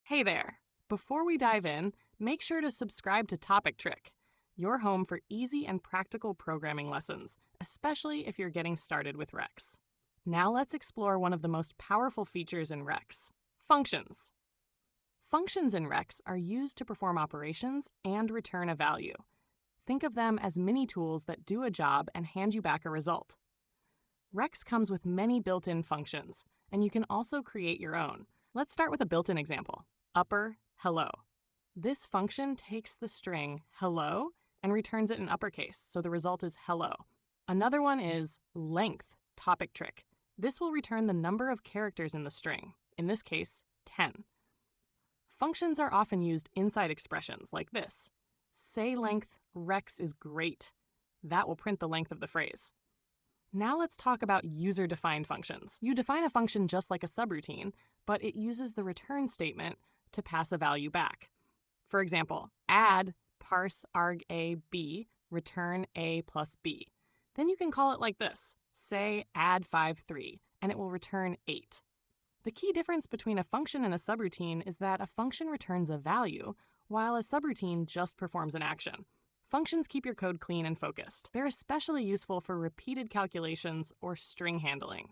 Hey there! Before we dive in, make sure to subscribe to Topictrick, your home for easy and practical programming lessons, especially if you're getting started with Rexx. Now let's explore one of the most powerful features in Rexx: functions. Functions in Rexx are used to perform operations and return a value. Think of them as mini tools that do a job and hand you back a result. Rexx comes with many built-in functions, and you can also create your own. Let's start with a built-in example: upper hello. This function takes the string hello and returns it in uppercase, so the result is hello. Another one is length Topictrick. This will return the number of characters in the string, in this case, 10. Functions are often used inside expressions like this: say length Rexx is great. That will print the length of the phrase. Now let's talk about user-defined functions. You define a function just like a subroutine, but it uses the return statement to pass a value back. For example, add parse arg a b, return a plus b. Then you can call it like this: say add 5 3, and it will return 8. The key difference between a function and a subroutine is that a function returns a value, while a subroutine just performs an action. Functions keep your code clean and focused. They're especially useful for repeated calculations or string handling.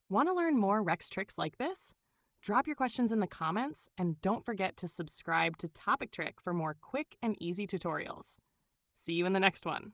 Want to learn more Rexx tricks like this? Drop your questions in the comments, and don't forget to subscribe to Topictrick for more quick and easy tutorials. See you in the next one.